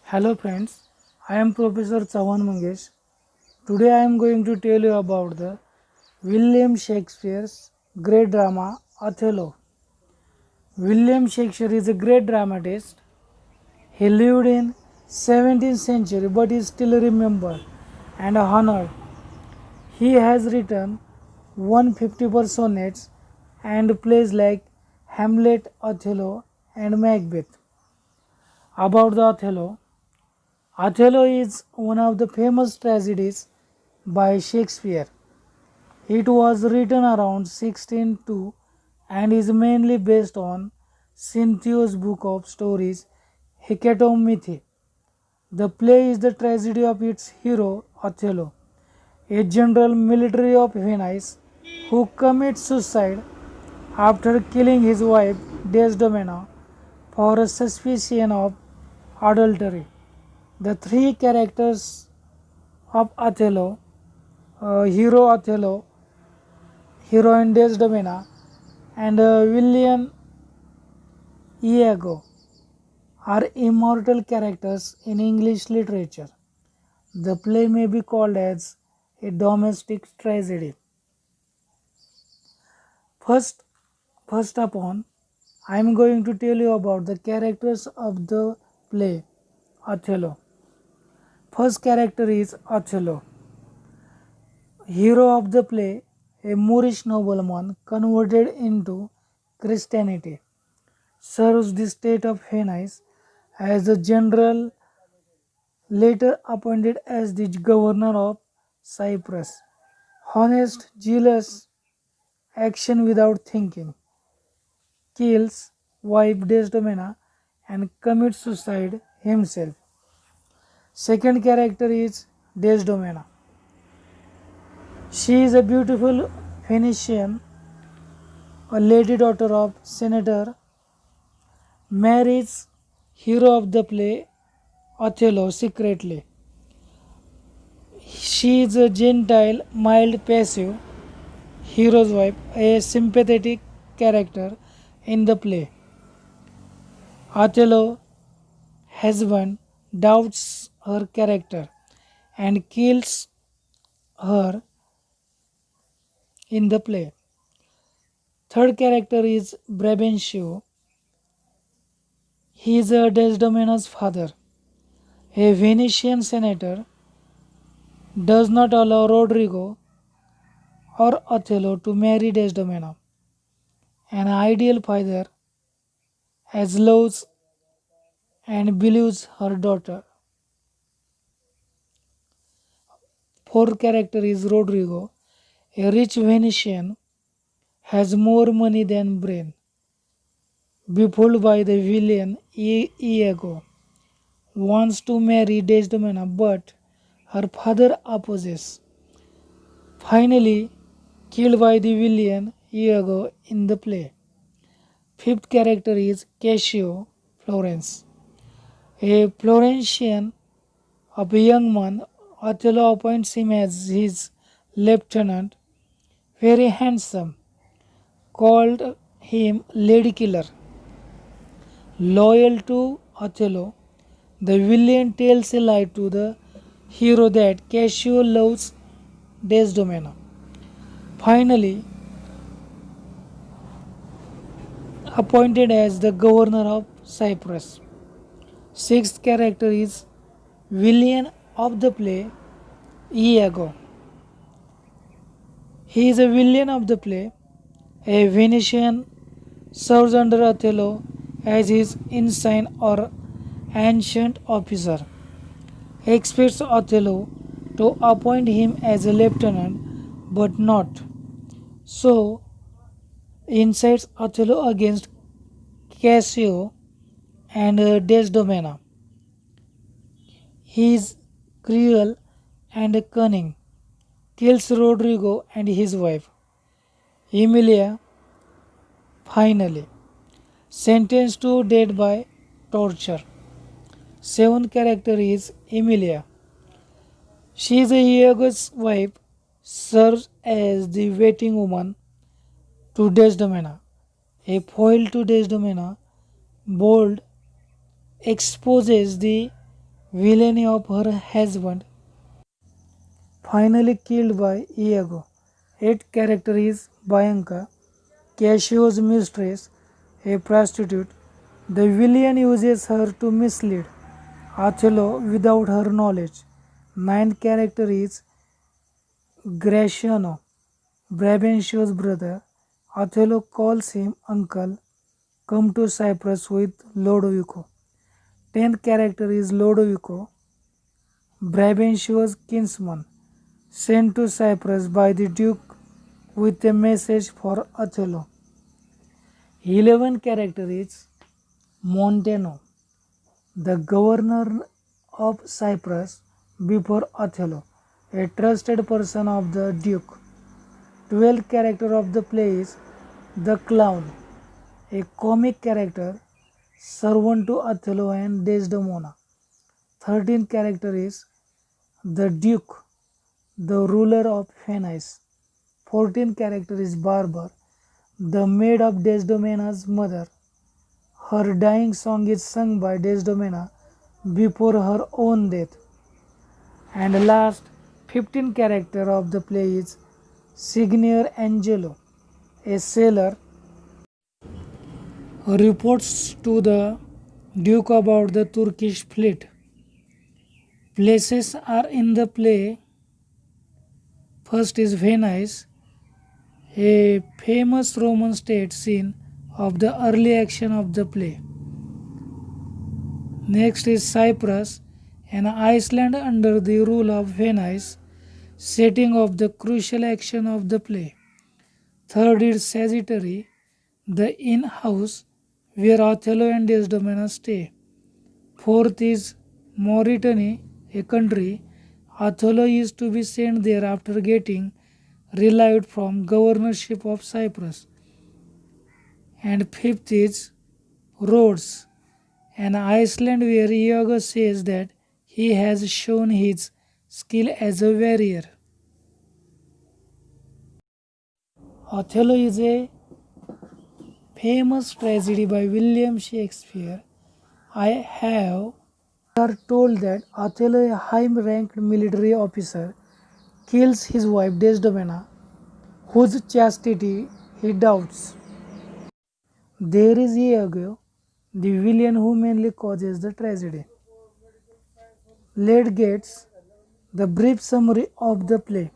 Hello friends, I am Professor Chavan Mangesh. Today I am going to tell you about the William Shakespeare's great drama Othello. William Shakespeare is a great dramatist. He lived in 17th century but is still remembered and honored. He has written 150 sonnets and plays like Hamlet, Othello and Macbeth. About the Othello is one of the famous tragedies by Shakespeare. It was written around 1602 and is mainly based on Cynthia's book of stories Hecatomythi. The play is the tragedy of its hero Othello, a general military of Venice who commits suicide after killing his wife Desdemona for a suspicion of adultery. The three characters of Othello, hero Othello, heroine Desdemona, and William Iago, are immortal characters in English literature. The play may be called as a domestic tragedy. First, first upon, I am going to tell you about the characters of the play Othello. First character is Othello. Hero of the play, a Moorish nobleman converted into Christianity, serves the state of Venice as a general, later appointed as the governor of Cyprus. Honest, jealous, action without thinking, kills wife Desdemona and commits suicide himself. Second character is Desdemona. She is a beautiful Phoenician, a lady daughter of senator, marries hero of the play Othello secretly. She is a Gentile, mild, passive, hero's wife, a sympathetic character in the play. Othello, husband, doubts her character and kills her in the play. Third character is Brabantio. He is Desdemona's father. A Venetian senator does not allow Rodrigo or Othello to marry Desdemona, an ideal father, as loves and believes her daughter. Fourth character is Rodrigo, a rich Venetian, has more money than brain. Befooled by the villain Iago, wants to marry Desdemona, but her father opposes. Finally, killed by the villain Iago in the play. Fifth character is Cassio Florence, a Florentian of a young man. Othello appoints him as his lieutenant, very handsome, called him Lady Killer. Loyal to Othello, the villain tells a lie to the hero that Cassio loves Desdemona. Finally, appointed as the governor of Cyprus. Sixth character is villain of the play Iago. He is a villain of the play. A Venetian serves under Othello as his ensign or ancient officer. He expects Othello to appoint him as a lieutenant, but not. So, incites Othello against Cassio and Desdemona. He is cruel and cunning, kills Rodrigo and his wife, Emilia, finally, sentenced to death by torture. Seventh character is Emilia. She is Iago's wife, serves as the waiting woman to Desdemona. A foil to Desdemona, bold, exposes the villainy of her husband, finally killed by Iago. Eighth character is Bianca, Cassio's mistress, a prostitute. The villain uses her to mislead Othello without her knowledge. Ninth character is Gratiano, Brabantio's brother. Othello calls him uncle. Come to Cyprus with Lodovico. Tenth character is Lodovico, Brabantio's kinsman, sent to Cyprus by the Duke with a message for Othello. 11th character is Montano, the governor of Cyprus before Othello, a trusted person of the Duke. 12th character of the play is the clown, a comic character, servant to Othello and Desdemona. 13th character is the Duke, the ruler of Venice. 14th character is Barber, the maid of Desdemona's mother. Her dying song is sung by Desdemona before her own death. And last, 15th character of the play is Signor Angelo, a sailor who reports to the Duke about the Turkish fleet. Places are in the play. First is Venice, a famous Roman state scene of the early action of the play. Next is Cyprus, an island under the rule of Venice, setting of the crucial action of the play. Third is Sagittary, the inn house where Othello and Desdemona stay. Fourth is Mauritania, a country. Othello is to be sent there after getting relieved from governorship of Cyprus. And fifth is Rhodes, an island where Iago says that he has shown his skill as a warrior. Othello is a famous tragedy by William Shakespeare. We are told that Othello, a high-ranked military officer, kills his wife Desdemona, whose chastity he doubts. There is Iago, the villain who mainly causes the tragedy. Let's get the brief summary of the play.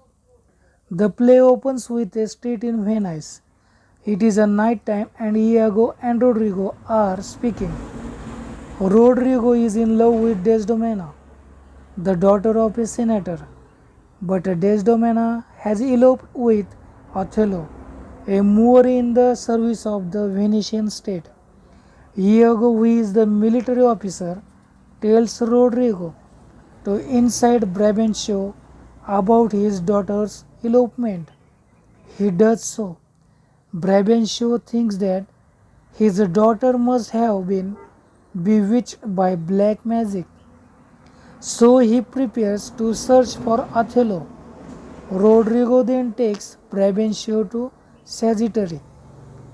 The play opens with a street in Venice. It is a night time and Iago and Rodrigo are speaking. Rodrigo is in love with Desdemona, the daughter of a senator, but Desdemona has eloped with Othello, a Moor in the service of the Venetian state. Iago, who is the military officer, tells Rodrigo to incite Brabantio about his daughter's elopement. He does so. Brabantio thinks that his daughter must have been bewitched by black magic. So he prepares to search for Othello. Rodrigo then takes Brabantio to Sagittary,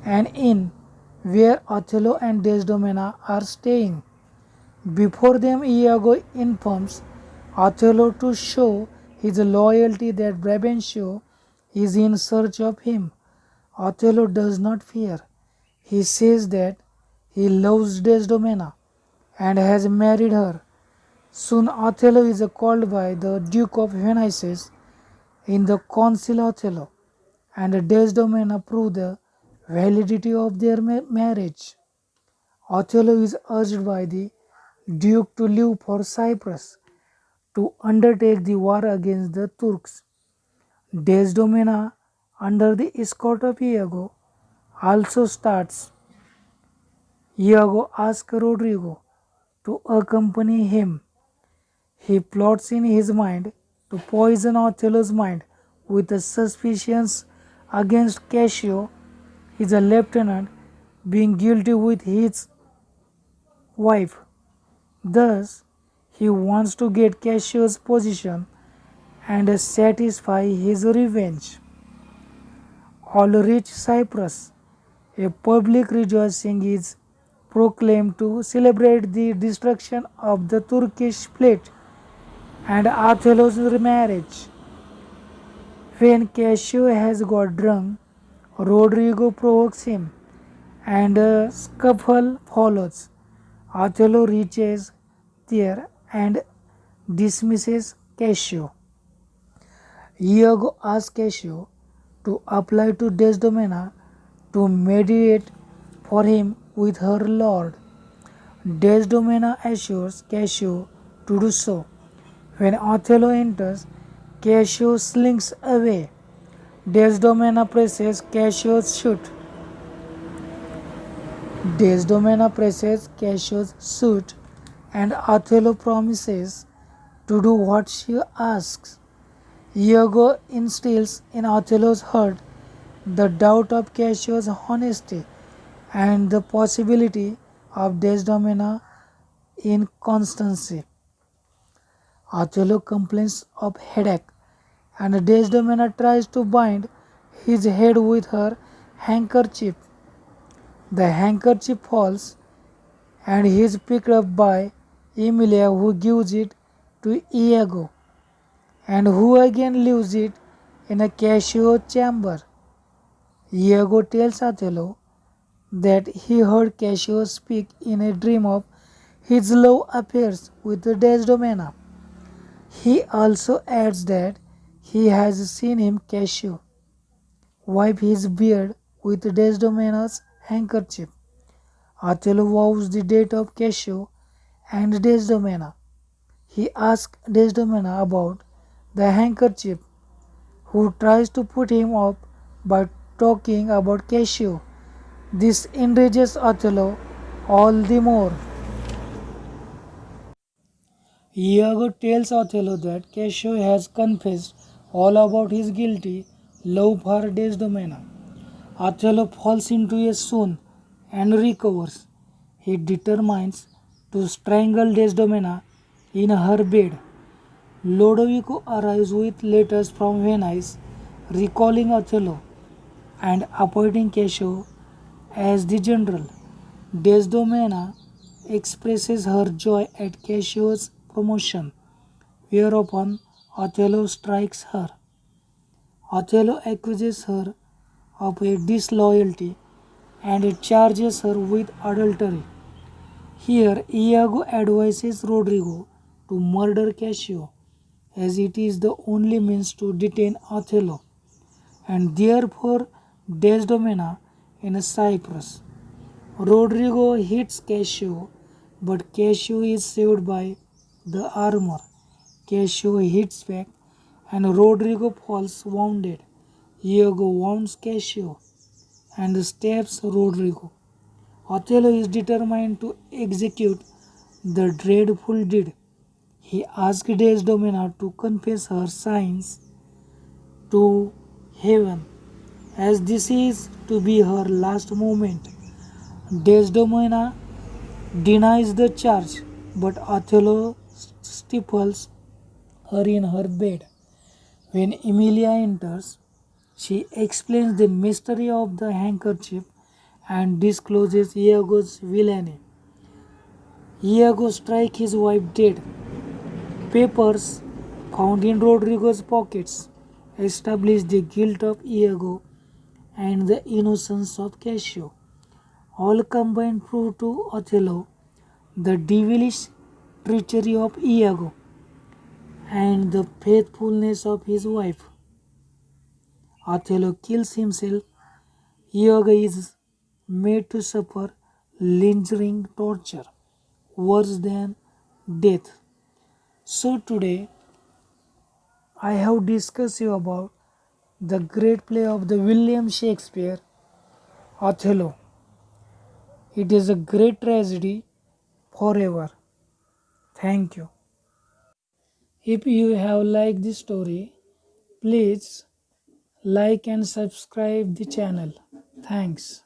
an inn where Othello and Desdemona are staying. Before them, Iago informs Othello to show his loyalty that Brabantio is in search of him. Othello does not fear. He says that he loves Desdemona and has married her. Soon Othello is called by the Duke of Venice in the Council Othello, and Desdemona prove the validity of their marriage. Othello is urged by the Duke to leave for Cyprus to undertake the war against the Turks. Desdemona, under the escort of Iago, also starts. Iago asks Rodrigo to accompany him. He plots in his mind to poison Othello's mind with the suspicions against Cassio, his lieutenant, being guilty with his wife. Thus, he wants to get Cassio's position and satisfy his revenge. All reach Cyprus. A public rejoicing is proclaimed to celebrate the destruction of the Turkish fleet and Othello's marriage. When Cassio has got drunk, Rodrigo provokes him and a scuffle follows. Othello reaches there and dismisses Cassio. Iago asks Cassio to apply to Desdemona to mediate for him with her lord. Desdemona assures Cassio to do so. When Othello enters, Cassio slinks away. Desdemona presses Cassio's suit. Desdemona presses Cassio's suit, and Othello promises to do what she asks. Iago instills in Othello's heart the doubt of Cassio's honesty and the possibility of Desdemona inconstancy. Othello complains of headache, and Desdemona tries to bind his head with her handkerchief. The handkerchief falls, and he is picked up by Emilia, who gives it to Iago, and who again leaves it in a Cassio chamber. Iago tells Othello that he heard Cassio speak in a dream of his love affairs with Desdemona. He also adds that he has seen him, Cassio, wipe his beard with Desdemona's handkerchief. Othello vows the death of Cassio and Desdemona. He asks Desdemona about the handkerchief, who tries to put him off by talking about Cassio. This enrages Othello all the more. Iago tells Othello that Cassio has confessed all about his guilty love for Desdemona. Othello falls into a swoon and recovers. He determines to strangle Desdemona in her bed. Lodovico arrives with letters from Venice recalling Othello and appointing Cassio as the general. Desdemona expresses her joy at Cassio's promotion, whereupon Othello strikes her. Othello accuses her of a disloyalty and charges her with adultery. Here, Iago advises Rodrigo to murder Cassio, as it is the only means to detain Othello, and therefore Desdemona in Cyprus. Rodrigo hits Cassio, but Cassio is saved by the armor. Cassio hits back, and Rodrigo falls wounded. Iago wounds Cassio and stabs Rodrigo. Othello is determined to execute the dreadful deed. He asks Desdemona to confess her sins to heaven, as this is to be her last moment. Desdemona denies the charge, but Othello stifles her in her bed. When Emilia enters, she explains the mystery of the handkerchief and discloses Iago's villainy. Iago strikes his wife dead. Papers found in Rodrigo's pockets establish the guilt of Iago and the innocence of Cassio. All combined prove to Othello the devilish treachery of Iago and the faithfulness of his wife. Othello kills himself. Iago is made to suffer lingering torture, worse than death. So today I have discussed you about the great play of the William Shakespeare, Othello. It is a great tragedy forever. Thank you. If you have liked this story, please like and subscribe the channel. Thanks.